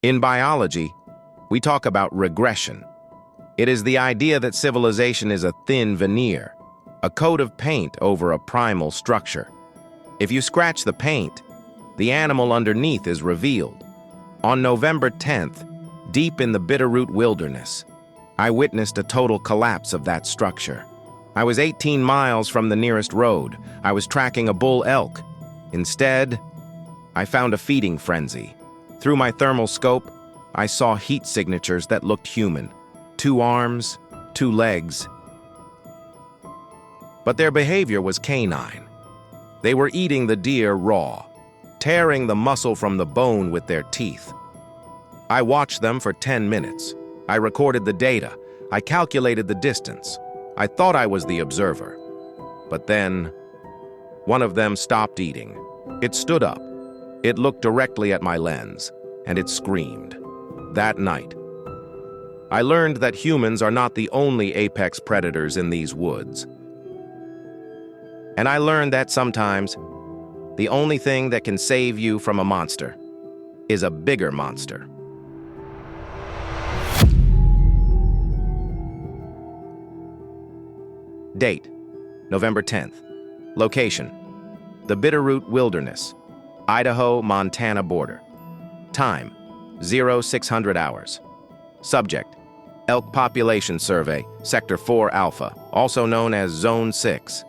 In biology, we talk about regression. It is the idea that civilization is a thin veneer, a coat of paint over a primal structure. If you scratch the paint, the animal underneath is revealed. On November 10th, deep in the Bitterroot wilderness, I witnessed a total collapse of that structure. I was 18 miles from the nearest road. I was tracking a bull elk. Instead, I found a feeding frenzy. Through my thermal scope, I saw heat signatures that looked human. 2 arms, 2 legs. But their behavior was canine. They were eating the deer raw, tearing the muscle from the bone with their teeth. I watched them for 10 minutes. I recorded the data. I calculated the distance. I thought I was the observer. But then, one of them stopped eating. It stood up. It looked directly at my lens, and it screamed. That night, I learned that humans are not the only apex predators in these woods. And I learned that sometimes, the only thing that can save you from a monster is a bigger monster. Date, November 10th. Location, the Bitterroot Wilderness, Idaho-Montana border. Time, 0600 hours. Subject, elk population survey, Sector 4 Alpha, also known as Zone 6.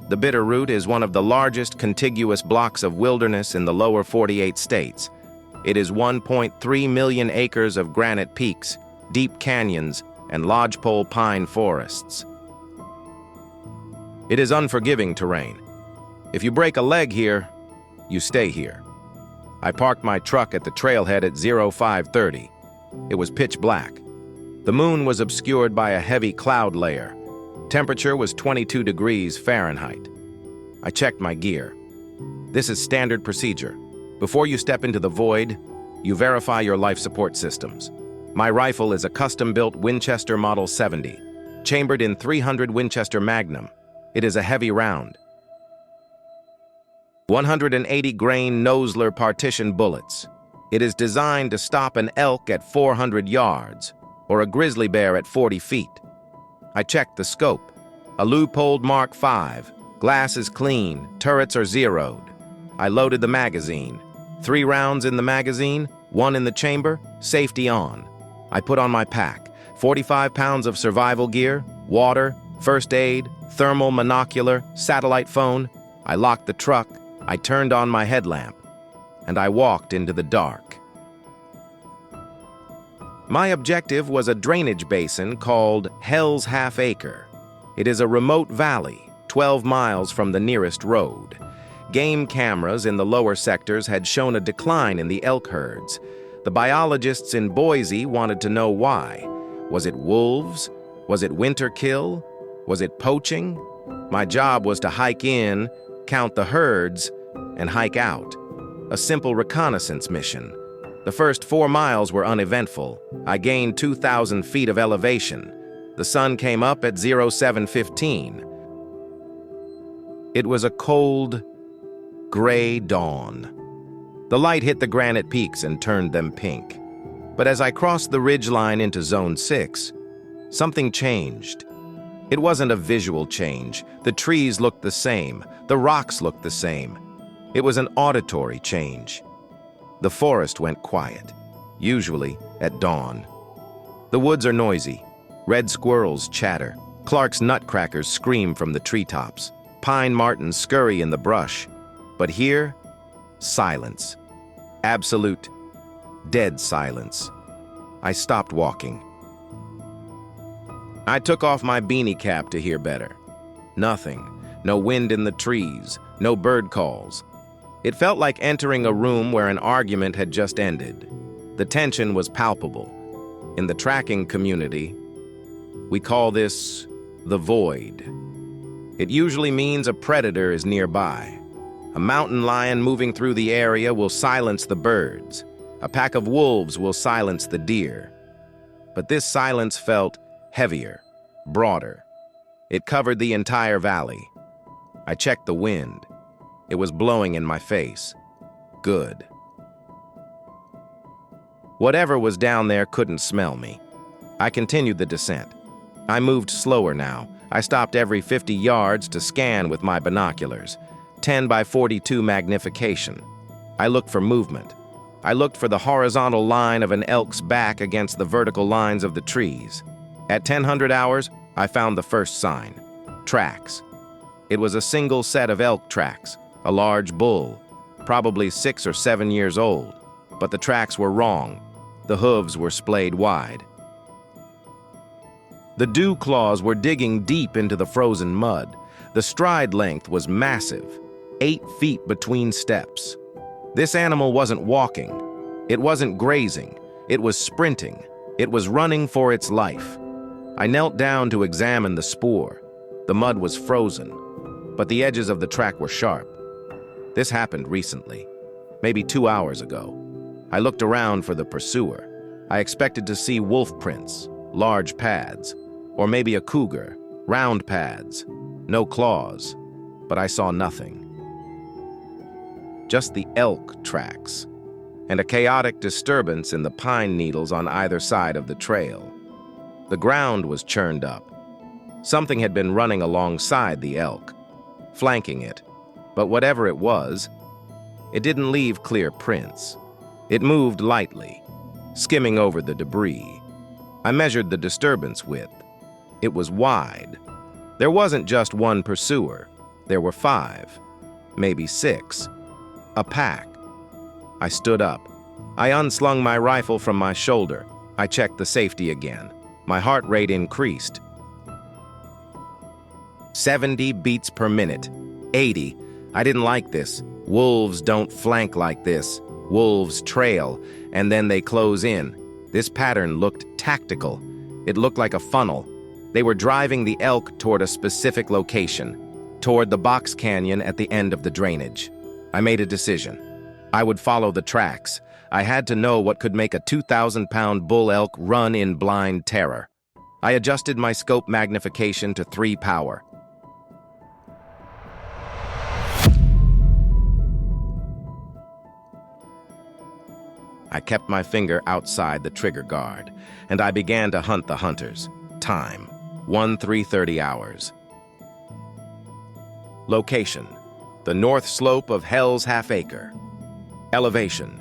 The Bitterroot is one of the largest contiguous blocks of wilderness in the lower 48 states. It is 1.3 million acres of granite peaks, deep canyons, and lodgepole pine forests. It is unforgiving terrain. If you break a leg here, you stay here. I parked my truck at the trailhead at 0530. It was pitch black. The moon was obscured by a heavy cloud layer. Temperature was 22 degrees Fahrenheit. I checked my gear. This is standard procedure. Before you step into the void, you verify your life support systems. My rifle is a custom-built Winchester Model 70, chambered in 300 Winchester Magnum. It is a heavy round. 180-grain Nosler partition bullets. It is designed to stop an elk at 400 yards, or a grizzly bear at 40 feet. I checked the scope. A Leupold Mark V. Glass is clean, turrets are zeroed. I loaded the magazine. 3 rounds in the magazine, 1 in the chamber, safety on. I put on my pack, 45 pounds of survival gear, water, first aid, thermal monocular, satellite phone. I locked the truck, I turned on my headlamp, and I walked into the dark. My objective was a drainage basin called Hell's Half Acre. It is a remote valley, 12 miles from the nearest road. Game cameras in the lower sectors had shown a decline in the elk herds. The biologists in Boise wanted to know why. Was it wolves? Was it winter kill? Was it poaching? My job was to hike in, count the herds, and hike out. A simple reconnaissance mission. The first 4 miles were uneventful. I gained 2,000 feet of elevation. The sun came up at 0715. It was a cold, gray dawn. The light hit the granite peaks and turned them pink. But as I crossed the ridgeline into Zone 6, something changed. It wasn't a visual change. The trees looked the same. The rocks looked the same. It was an auditory change. The forest went quiet, usually at dawn. The woods are noisy. Red squirrels chatter. Clark's nutcrackers scream from the treetops. Pine martens scurry in the brush. But here, silence. Absolute, dead silence. I stopped walking. I took off my beanie cap to hear better. Nothing. No wind in the trees. No bird calls. It felt like entering a room where an argument had just ended. The tension was palpable. In the tracking community, we call this the void. It usually means a predator is nearby. A mountain lion moving through the area will silence the birds. A pack of wolves will silence the deer. But this silence felt heavier, broader. It covered the entire valley. I checked the wind. It was blowing in my face. Good. Whatever was down there couldn't smell me. I continued the descent. I moved slower now. I stopped every 50 yards to scan with my binoculars, 10 by 42 magnification. I looked for movement. I looked for the horizontal line of an elk's back against the vertical lines of the trees. At 1000 hours, I found the first sign. Tracks. It was a single set of elk tracks, a large bull, probably 6 or 7 years old. But the tracks were wrong. The hooves were splayed wide. The dew claws were digging deep into the frozen mud. The stride length was massive, 8 feet between steps. This animal wasn't walking. It wasn't grazing. It was sprinting. It was running for its life. I knelt down to examine the spoor. The mud was frozen, but the edges of the track were sharp. This happened recently, maybe 2 hours ago. I looked around for the pursuer. I expected to see wolf prints, large pads, or maybe a cougar, round pads, no claws, but I saw nothing. Just the elk tracks, and a chaotic disturbance in the pine needles on either side of the trail. The ground was churned up. Something had been running alongside the elk, flanking it, but whatever it was, it didn't leave clear prints. It moved lightly, skimming over the debris. I measured the disturbance width. It was wide. There wasn't just one pursuer. There were 5, maybe 6. A pack. I stood up. I unslung my rifle from my shoulder. I checked the safety again. My heart rate increased. 70 beats per minute. 80. I didn't like this. Wolves don't flank like this. Wolves trail, and then they close in. This pattern looked tactical. It looked like a funnel. They were driving the elk toward a specific location, toward the box canyon at the end of the drainage. I made a decision. I would follow the tracks. I had to know what could make a 2,000-pound bull elk run in blind terror. I adjusted my scope magnification to 3 power. I kept my finger outside the trigger guard, and I began to hunt the hunters. Time, 3:30 hours. Location, the north slope of Hell's Half Acre. Elevation,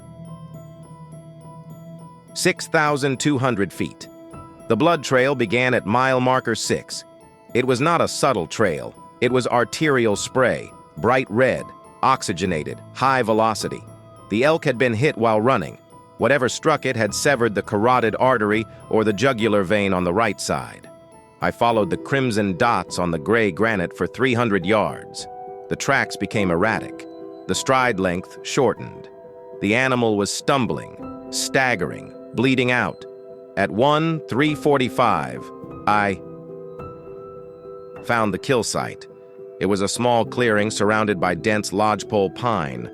6,200 feet. The blood trail began at mile marker 6. It was not a subtle trail. It was arterial spray, bright red, oxygenated, high velocity. The elk had been hit while running. Whatever struck it had severed the carotid artery or the jugular vein on the right side. I followed the crimson dots on the gray granite for 300 yards. The tracks became erratic. The stride length shortened. The animal was stumbling, staggering, bleeding out. At 3:45, I found the kill site. It was a small clearing surrounded by dense lodgepole pine.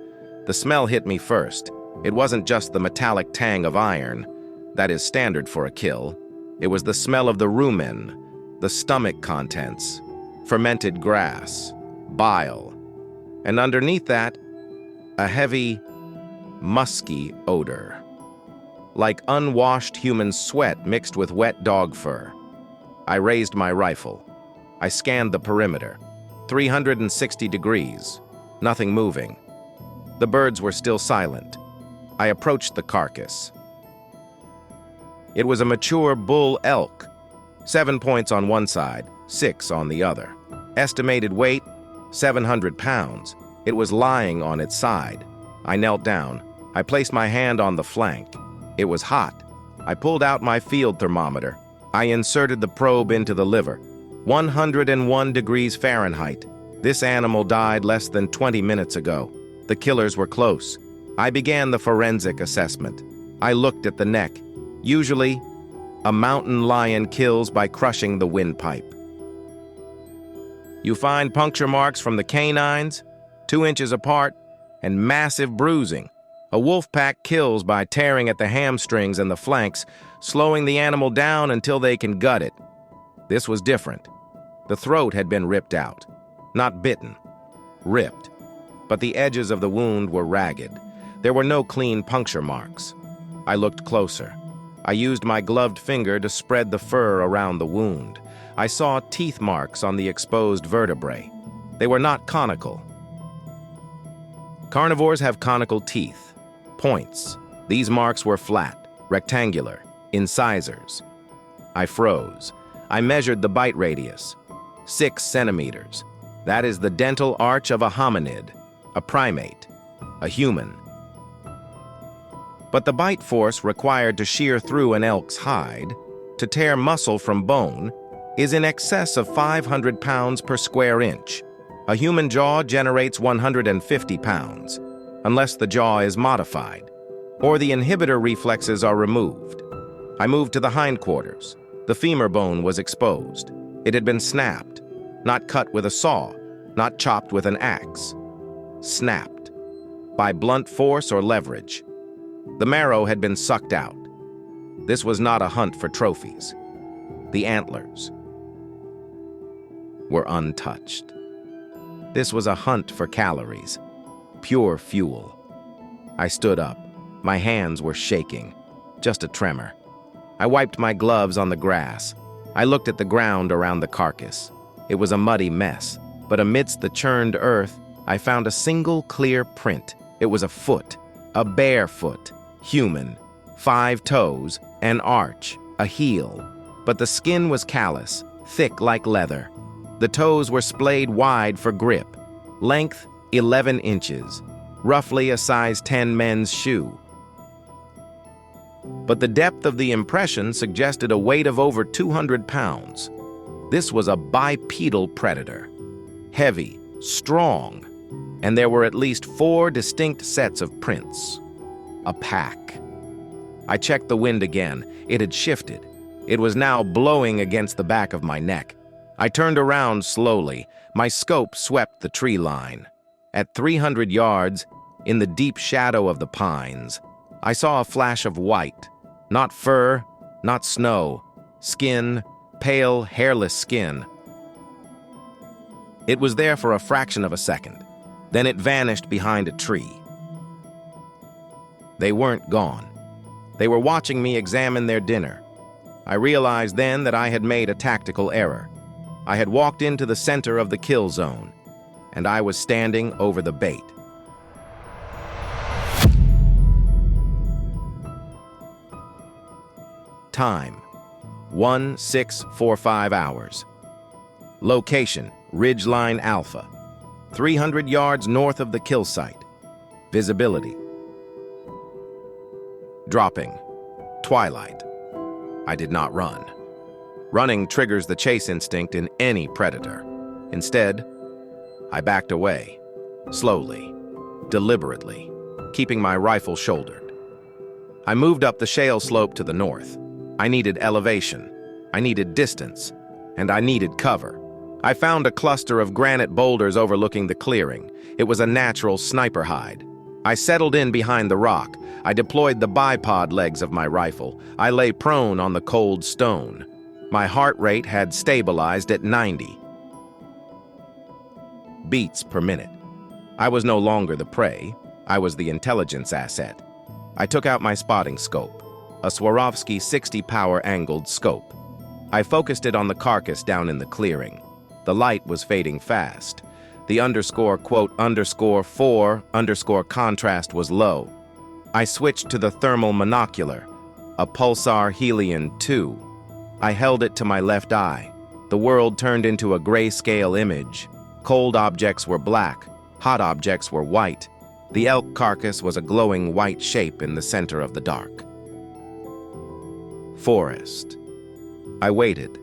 The smell hit me first. It wasn't just the metallic tang of iron. That is standard for a kill. It was the smell of the rumen, the stomach contents, fermented grass, bile, and underneath that, a heavy, musky odor, like unwashed human sweat mixed with wet dog fur. I raised my rifle. I scanned the perimeter. 360 degrees, nothing moving. The birds were still silent. I approached the carcass. It was a mature bull elk, 7 points on one side, 6 on the other. Estimated weight, 700 pounds. It was lying on its side. I knelt down. I placed my hand on the flank. It was hot. I pulled out my field thermometer. I inserted the probe into the liver. 101 degrees Fahrenheit. This animal died less than 20 minutes ago. The killers were close. I began the forensic assessment. I looked at the neck. Usually, a mountain lion kills by crushing the windpipe. You find puncture marks from the canines, 2 inches apart, and massive bruising. A wolf pack kills by tearing at the hamstrings and the flanks, slowing the animal down until they can gut it. This was different. The throat had been ripped out. Not bitten. Ripped. But the edges of the wound were ragged. There were no clean puncture marks. I looked closer. I used my gloved finger to spread the fur around the wound. I saw teeth marks on the exposed vertebrae. They were not conical. Carnivores have conical teeth, points. These marks were flat, rectangular, incisors. I froze. I measured the bite radius. 6 centimeters. That is the dental arch of a hominid, a primate, a human. But the bite force required to shear through an elk's hide, to tear muscle from bone, is in excess of 500 pounds per square inch. A human jaw generates 150 pounds, unless the jaw is modified, or the inhibitor reflexes are removed. I moved to the hindquarters. The femur bone was exposed. It had been snapped, not cut with a saw, not chopped with an axe. Snapped, by blunt force or leverage. The marrow had been sucked out. This was not a hunt for trophies. The antlers were untouched. This was a hunt for calories, pure fuel. I stood up. My hands were shaking, just a tremor. I wiped my gloves on the grass. I looked at the ground around the carcass. It was a muddy mess, but amidst the churned earth, I found a single clear print. It was a foot, a bare foot, human, 5 toes, an arch, a heel. But the skin was callous, thick like leather. The toes were splayed wide for grip. Length, 11 inches, roughly a size 10 men's shoe. But the depth of the impression suggested a weight of over 200 pounds. This was a bipedal predator. Heavy, strong, and there were at least 4 distinct sets of prints. A pack. I checked the wind again. It had shifted. It was now blowing against the back of my neck. I turned around slowly. My scope swept the tree line. At 300 yards, in the deep shadow of the pines, I saw a flash of white. Not fur, not snow. Skin, pale, hairless skin. It was there for a fraction of a second. Then it vanished behind a tree. They weren't gone. They were watching me examine their dinner. I realized then that I had made a tactical error. I had walked into the center of the kill zone, and I was standing over the bait. Time, 1645 hours. Location, Ridgeline Alpha, 300 yards north of the kill site. Visibility. Dropping. Twilight. I did not run. Running triggers the chase instinct in any predator. Instead, I backed away, slowly, deliberately, keeping my rifle shouldered. I moved up the shale slope to the north. I needed elevation, I needed distance, and I needed cover. I found a cluster of granite boulders overlooking the clearing. It was a natural sniper hide. I settled in behind the rock. I deployed the bipod legs of my rifle. I lay prone on the cold stone. My heart rate had stabilized at 90 beats per minute. I was no longer the prey. I was the intelligence asset. I took out my spotting scope, a Swarovski 60 power angled scope. I focused it on the carcass down in the clearing. The light was fading fast. The _4_ contrast was low. I switched to the thermal monocular, a Pulsar Helion 2. I held it to my left eye. The world turned into a grayscale image. Cold objects were black, hot objects were white. The elk carcass was a glowing white shape in the center of the dark. Forest. I waited.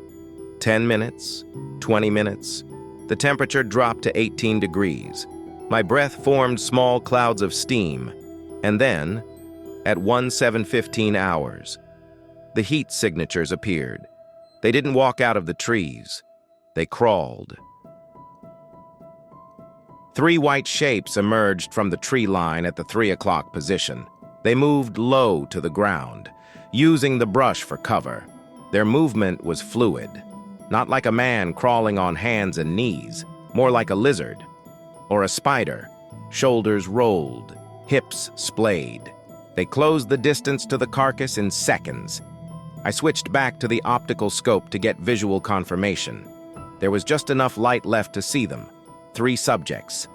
10 minutes, 20 minutes. The temperature dropped to 18 degrees. My breath formed small clouds of steam. And then, at 17:15 hours, the heat signatures appeared. They didn't walk out of the trees. They crawled. 3 white shapes emerged from the tree line at the 3 o'clock position. They moved low to the ground, using the brush for cover. Their movement was fluid, not like a man crawling on hands and knees, more like a lizard or a spider. Shoulders rolled, hips splayed. They closed the distance to the carcass in seconds. I switched back to the optical scope to get visual confirmation. There was just enough light left to see them. 3 subjects.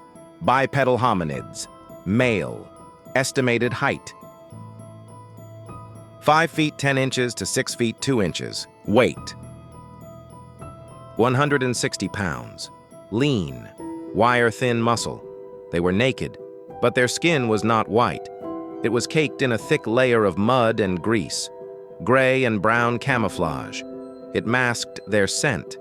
Bipedal hominids. Male. Estimated height: 5 feet 10 inches to 6 feet 2 inches. Weight: 160 pounds. Lean. Wire-thin muscle. They were naked, but their skin was not white. It was caked in a thick layer of mud and grease. Gray and brown camouflage. It masked their scent.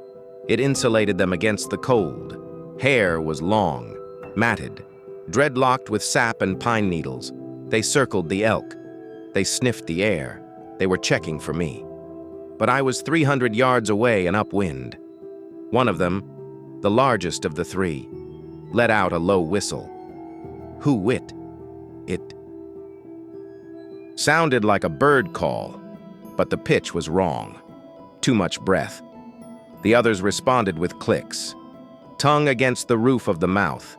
It insulated them against the cold. Hair was long, matted, dreadlocked with sap and pine needles. They circled the elk. They sniffed the air. They were checking for me. But I was 300 yards away and upwind. One of them, the largest of the 3, let out a low whistle. Who-wit. It sounded like a bird call, but the pitch was wrong. Too much breath. The others responded with clicks. Tongue against the roof of the mouth.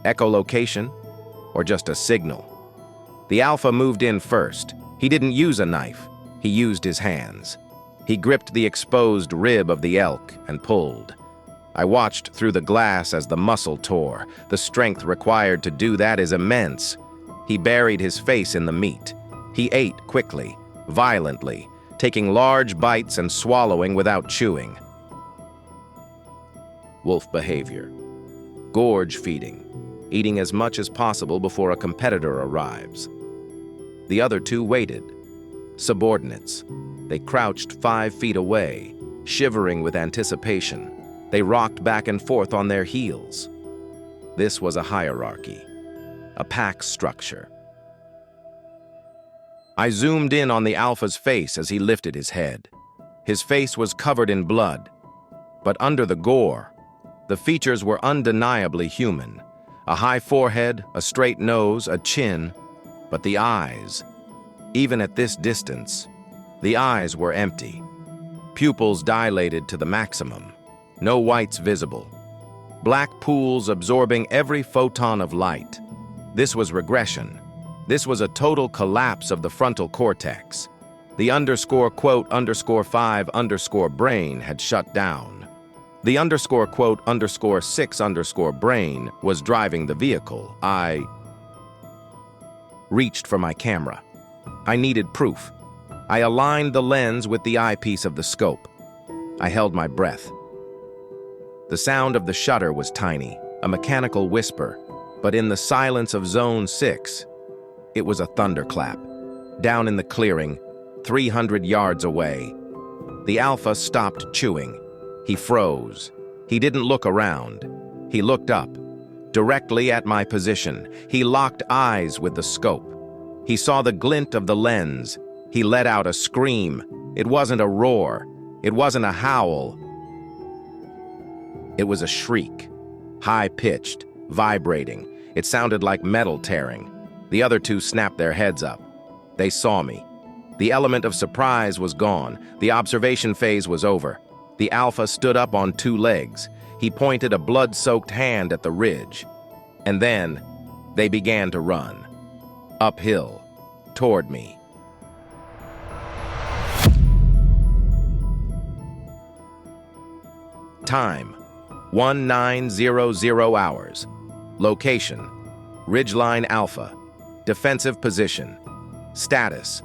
Echolocation, or just a signal? The alpha moved in first. He didn't use a knife. He used his hands. He gripped the exposed rib of the elk and pulled. I watched through the glass as the muscle tore. The strength required to do that is immense. He buried his face in the meat. He ate quickly, violently, taking large bites and swallowing without chewing. Wolf behavior. Gorge feeding, eating as much as possible before a competitor arrives. The other 2 waited. Subordinates. They crouched 5 feet away, shivering with anticipation. They rocked back and forth on their heels. This was a hierarchy, a pack structure. I zoomed in on the alpha's face as he lifted his head. His face was covered in blood, but under the gore, the features were undeniably human. A high forehead, a straight nose, a chin, but the eyes, even at this distance, the eyes were empty. Pupils dilated to the maximum. No whites visible. Black pools absorbing every photon of light. This was regression. This was a total collapse of the frontal cortex. The _quote_5_brain had shut down. The _quote_6_ was driving the vehicle. I reached for my camera. I needed proof. I aligned the lens with the eyepiece of the scope. I held my breath. The sound of the shutter was tiny, a mechanical whisper, but in the silence of Zone 6, it was a thunderclap. Down in the clearing, 300 yards away, the alpha stopped chewing. He froze. He didn't look around. He looked up, directly at my position. He locked eyes with the scope. He saw the glint of the lens. He let out a scream. It wasn't a roar. It wasn't a howl. It was a shriek, high-pitched, vibrating. It sounded like metal tearing. The other 2 snapped their heads up. They saw me. The element of surprise was gone. The observation phase was over. The alpha stood up on 2 legs. He pointed a blood-soaked hand at the ridge. And then they began to run. Uphill, toward me. Time, 1900 hours. Location, Ridgeline Alpha. Defensive position. Status,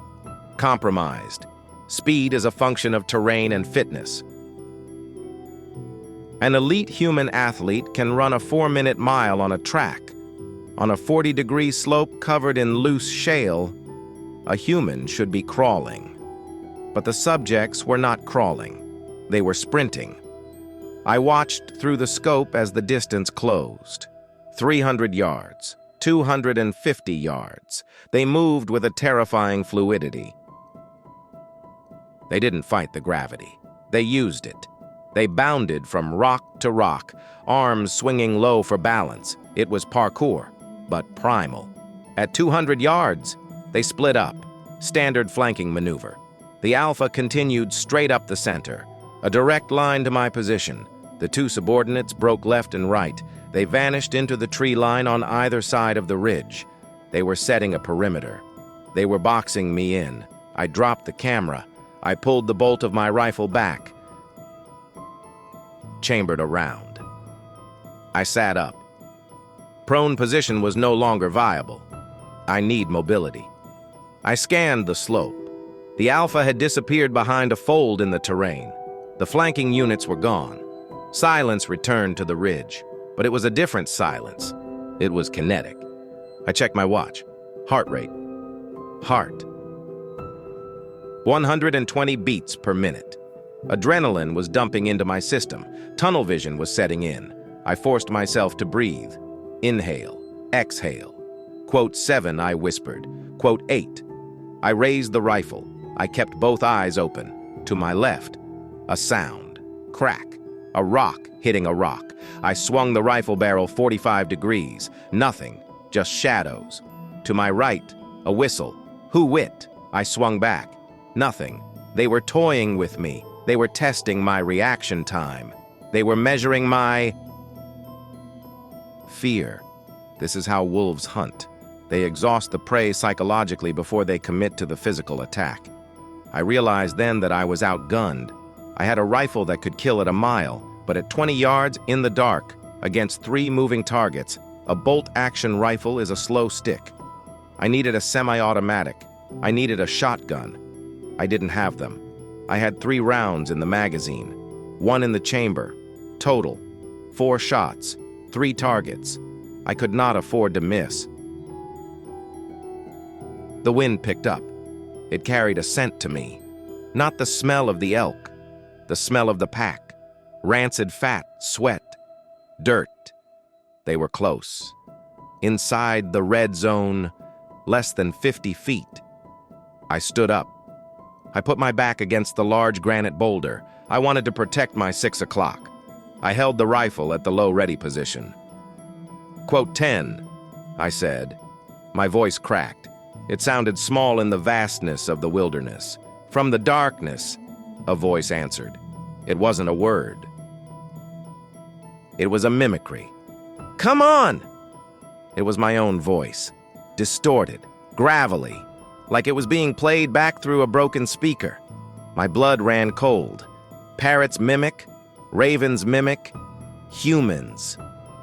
compromised. Speed is a function of terrain and fitness. An elite human athlete can run a 4-minute mile on a track. On a 40-degree slope covered in loose shale, a human should be crawling. But the subjects were not crawling. They were sprinting. I watched through the scope as the distance closed. 300 yards, 250 yards. They moved with a terrifying fluidity. They didn't fight the gravity. They used it. They bounded from rock to rock, arms swinging low for balance. It was parkour, but primal. At 200 yards, they split up. Standard flanking maneuver. The alpha continued straight up the center, a direct line to my position. The 2 subordinates broke left and right. They vanished into the tree line on either side of the ridge. They were setting a perimeter. They were boxing me in. I dropped the camera. I pulled the bolt of my rifle back, chambered around. I sat up. Prone position was no longer viable. I need mobility. I scanned the slope. The Alpha had disappeared behind a fold in the terrain. The flanking units were gone. Silence returned to the ridge, but it was a different silence. It was kinetic. I checked my watch. Heart rate. Heart. 120 beats per minute. Adrenaline was dumping into my system. Tunnel vision was setting in. I forced myself to breathe. Inhale. Exhale. Quote 7, I whispered. Quote 8. I raised the rifle. I kept both eyes open. To my left, a sound. Crack. A rock hitting a rock. I swung the rifle barrel 45 degrees. Nothing. Just shadows. To my right, a whistle. Who whit? I swung back. Nothing. They were toying with me. They were testing my reaction time. They were measuring my fear. This is how wolves hunt. They exhaust the prey psychologically before they commit to the physical attack. I realized then that I was outgunned. I had a rifle that could kill at a mile, but at 20 yards in the dark, against 3 moving targets, a bolt-action rifle is a slow stick. I needed a semi-automatic. I needed a shotgun. I didn't have them. I had 3 rounds in the magazine, 1 in the chamber. Total, 4 shots, 3 targets. I could not afford to miss. The wind picked up. It carried a scent to me. Not the smell of the elk, the smell of the pack. Rancid fat, sweat, dirt. They were close. Inside the red zone, less than 50 feet. I stood up. I put my back against the large granite boulder. I wanted to protect my 6 o'clock. I held the rifle at the low ready position. Quote 10, I said. My voice cracked. It sounded small in the vastness of the wilderness. From the darkness, a voice answered. It wasn't a word. It was a mimicry. Come on! It was my own voice, distorted, gravelly, like it was being played back through a broken speaker. My blood ran cold. Parrots mimic, ravens mimic, humans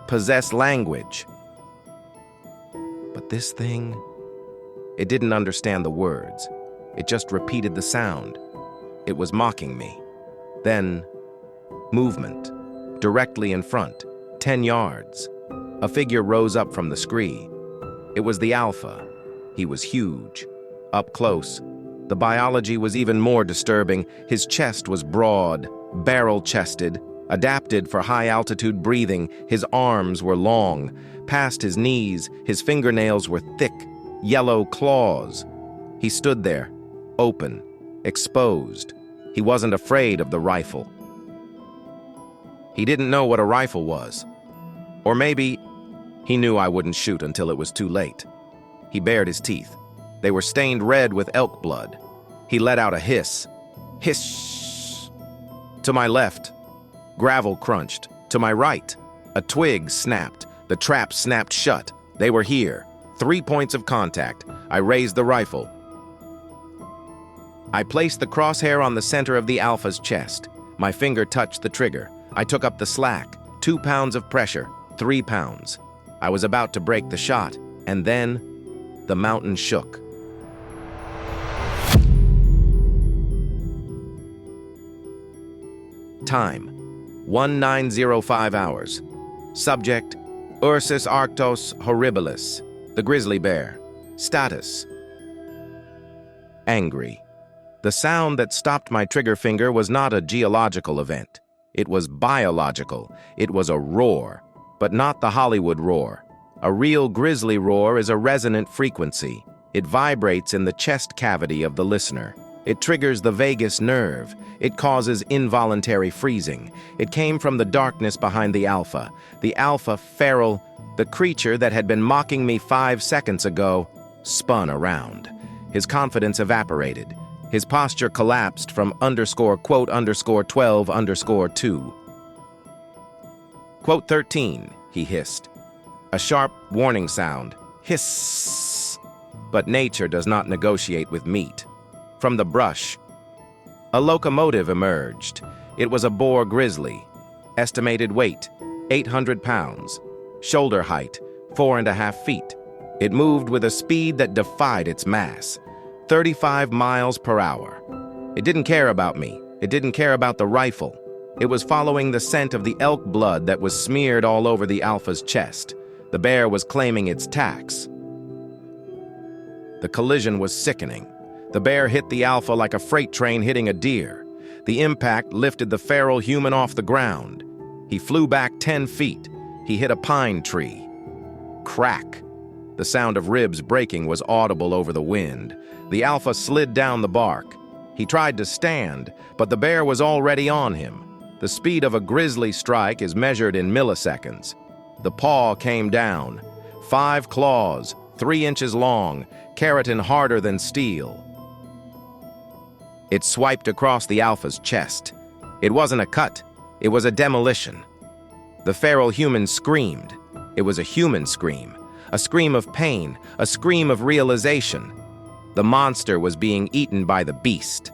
possess language. But this thing, it didn't understand the words. It just repeated the sound. It was mocking me. Then, movement, directly in front, 10 yards. A figure rose up from the scree. It was the Alpha. He was huge. Up close, the biology was even more disturbing. His chest was broad, barrel-chested, adapted for high-altitude breathing. His arms were long. Past his knees, his fingernails were thick, yellow claws. He stood there, open, exposed. He wasn't afraid of the rifle. He didn't know what a rifle was. Or maybe he knew I wouldn't shoot until it was too late. He bared his teeth. They were stained red with elk blood. He let out a hiss. Hiss! To my left, gravel crunched. To my right, a twig snapped. The trap snapped shut. They were here. 3 points of contact. I raised the rifle. I placed the crosshair on the center of the Alpha's chest. My finger touched the trigger. I took up the slack. 2 pounds of pressure. 3 pounds. I was about to break the shot, and then the mountain shook. Time, 1905 hours. Subject, Ursus arctos horribilis, the grizzly bear. Status, angry. The sound that stopped my trigger finger was not a geological event. It was biological. It was a roar, but not the Hollywood roar. A real grizzly roar is a resonant frequency. It vibrates in the chest cavity of the listener. It triggers the vagus nerve. It causes involuntary freezing. It came from the darkness behind the Alpha. The Alpha, feral, the creature that had been mocking me 5 seconds ago, spun around. His confidence evaporated. His posture collapsed from quote _12 _2. Quote 13, he hissed. A sharp warning sound. Hiss. But nature does not negotiate with meat. From the brush, a locomotive emerged. It was a boar grizzly. Estimated weight, 800 pounds. Shoulder height, 4.5 feet. It moved with a speed that defied its mass, 35 miles per hour. It didn't care about me. It didn't care about the rifle. It was following the scent of the elk blood that was smeared all over the alpha's chest. The bear was claiming its tax. The collision was sickening. The bear hit the alpha like a freight train hitting a deer. The impact lifted the feral human off the ground. He flew back 10 feet. He hit a pine tree. Crack. The sound of ribs breaking was audible over the wind. The alpha slid down the bark. He tried to stand, but the bear was already on him. The speed of a grizzly strike is measured in milliseconds. The paw came down. 5 claws, 3 inches long, keratin harder than steel. It swiped across the alpha's chest. It wasn't a cut. It was a demolition. The feral human screamed. It was a human scream. A scream of pain, a scream of realization. The monster was being eaten by the beast.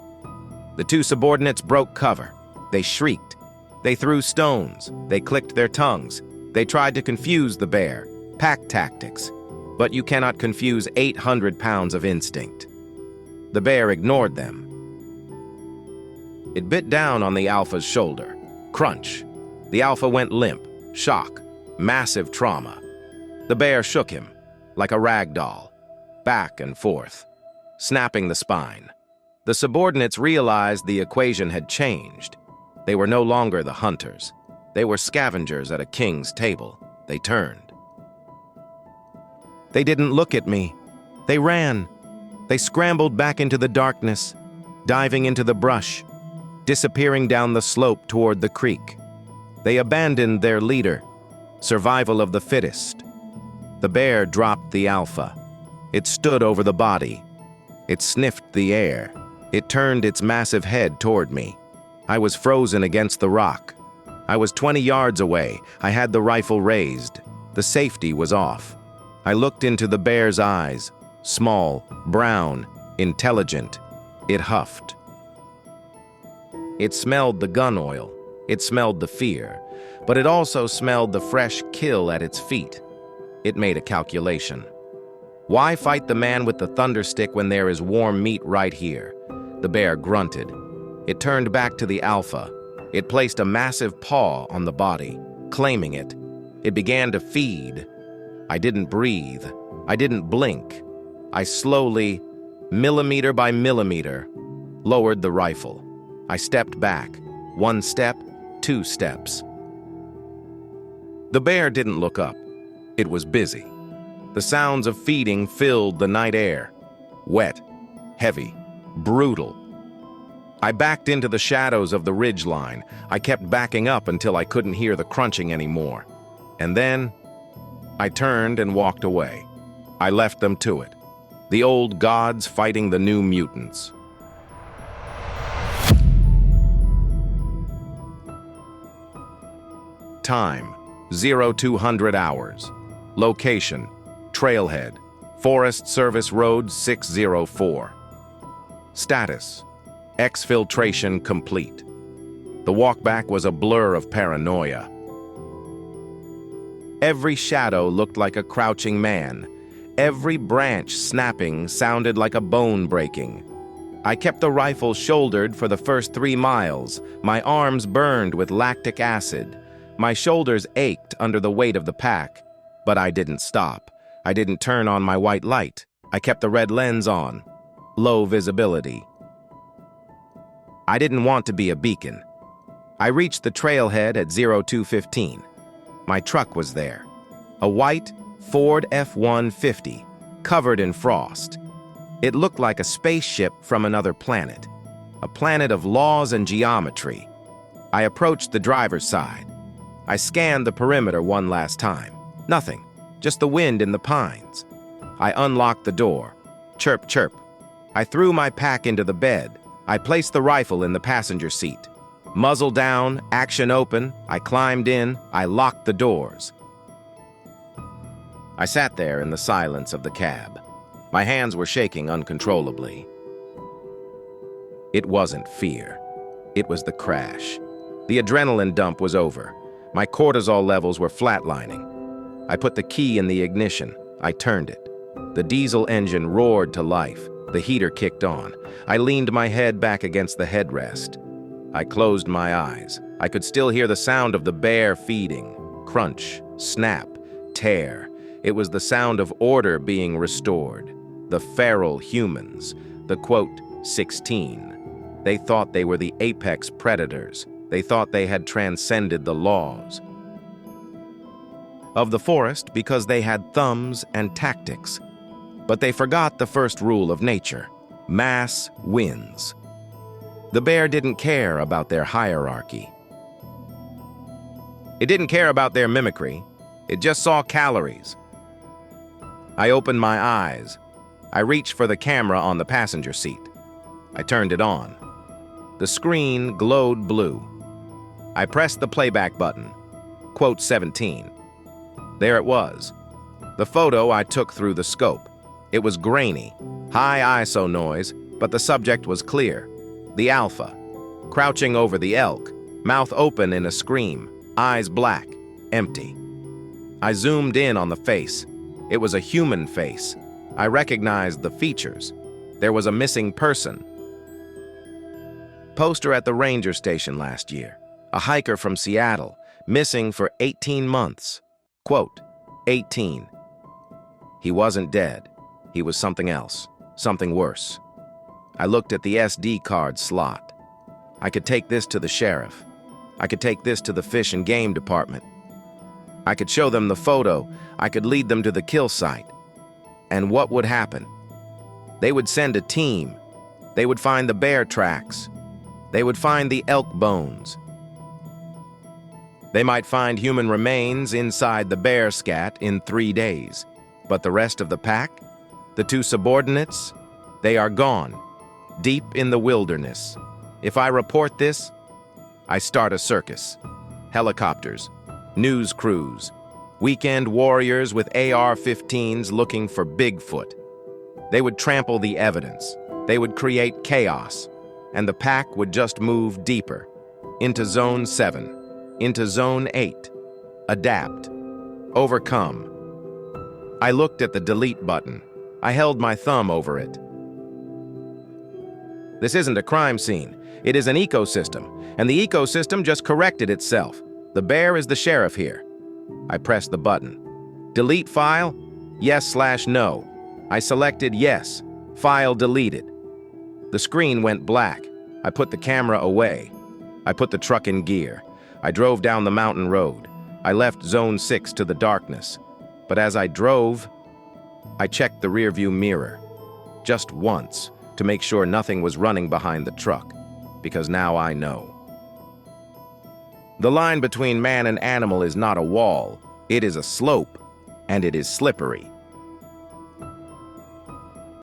The 2 subordinates broke cover. They shrieked. They threw stones. They clicked their tongues. They tried to confuse the bear. Pack tactics. But you cannot confuse 800 pounds of instinct. The bear ignored them. It bit down on the alpha's shoulder. Crunch. The alpha went limp. Shock. Massive trauma. The bear shook him, like a rag doll, back and forth, snapping the spine. The subordinates realized the equation had changed. They were no longer the hunters. They were scavengers at a king's table. They turned. They didn't look at me. They ran. They scrambled back into the darkness, diving into the brush, disappearing down the slope toward the creek. They abandoned their leader. Survival of the fittest. The bear dropped the alpha. It stood over the body. It sniffed the air. It turned its massive head toward me. I was frozen against the rock. I was 20 yards away. I had the rifle raised. The safety was off. I looked into the bear's eyes. Small, brown, intelligent. It huffed. It smelled the gun oil. It smelled the fear. But it also smelled the fresh kill at its feet. It made a calculation. Why fight the man with the thunderstick when there is warm meat right here? The bear grunted. It turned back to the alpha. It placed a massive paw on the body, claiming it. It began to feed. I didn't breathe. I didn't blink. I slowly, millimeter by millimeter, lowered the rifle. I stepped back. 1 step, 2 steps. The bear didn't look up. It was busy. The sounds of feeding filled the night air. Wet, heavy, brutal. I backed into the shadows of the ridge line. I kept backing up until I couldn't hear the crunching anymore. And then, I turned and walked away. I left them to it. The old gods fighting the new mutants. Time, 0200 hours. Location, Trailhead, Forest Service Road 604. Status, exfiltration complete. The walkback was a blur of paranoia. Every shadow looked like a crouching man. Every branch snapping sounded like a bone breaking. I kept the rifle shouldered for the first 3 miles. My arms burned with lactic acid. My shoulders ached under the weight of the pack. But I didn't stop. I didn't turn on my white light. I kept the red lens on. Low visibility. I didn't want to be a beacon. I reached the trailhead at 0215. My truck was there. A white Ford F-150, covered in frost. It looked like a spaceship from another planet. A planet of laws and geometry. I approached the driver's side. I scanned the perimeter one last time. Nothing, just the wind in the pines. I unlocked the door. Chirp, chirp. I threw my pack into the bed. I placed the rifle in the passenger seat. Muzzle down, action open. I climbed in. I locked the doors. I sat there in the silence of the cab. My hands were shaking uncontrollably. It wasn't fear. It was the crash. The adrenaline dump was over. My cortisol levels were flatlining. I put the key in the ignition. I turned it. The diesel engine roared to life. The heater kicked on. I leaned my head back against the headrest. I closed my eyes. I could still hear the sound of the bear feeding. Crunch, snap, tear. It was the sound of order being restored. The feral humans, the quote, 16. They thought they were the apex predators. They thought they had transcended the laws of the forest because they had thumbs and tactics. But they forgot the first rule of nature: mass wins. The bear didn't care about their hierarchy. It didn't care about their mimicry. It just saw calories. I opened my eyes. I reached for the camera on the passenger seat. I turned it on. The screen glowed blue. I pressed the playback button. Quote 17. There it was. The photo I took through the scope. It was grainy, high ISO noise, but the subject was clear. The alpha, crouching over the elk, mouth open in a scream, eyes black, empty. I zoomed in on the face. It was a human face. I recognized the features. There was a missing person. Poster at the ranger station last year. A hiker from Seattle, missing for 18 months. Quote, 18. He wasn't dead. He was something else, something worse. I looked at the SD card slot. I could take this to the sheriff. I could take this to the fish and game department. I could show them the photo. I could lead them to the kill site. And what would happen? They would send a team. They would find the bear tracks. They would find the elk bones. They might find human remains inside the bear scat in 3 days. But the rest of the pack? The two subordinates? They are gone, deep in the wilderness. If I report this, I start a circus. Helicopters, news crews, weekend warriors with AR-15s looking for Bigfoot. They would trample the evidence. They would create chaos. And the pack would just move deeper, into Zone 7, into Zone 8. Adapt. Overcome. I looked at the delete button. I held my thumb over it. This isn't a crime scene. It is an ecosystem, and the ecosystem just corrected itself. The bear is the sheriff here. I pressed the button. Delete file? Yes/no. I selected yes. File deleted. The screen went black. I put the camera away. I put the truck in gear. I drove down the mountain road. I left Zone 6 to the darkness. But as I drove, I checked the rearview mirror. Just once, to make sure nothing was running behind the truck. Because now I know. The line between man and animal is not a wall. It is a slope, and it is slippery.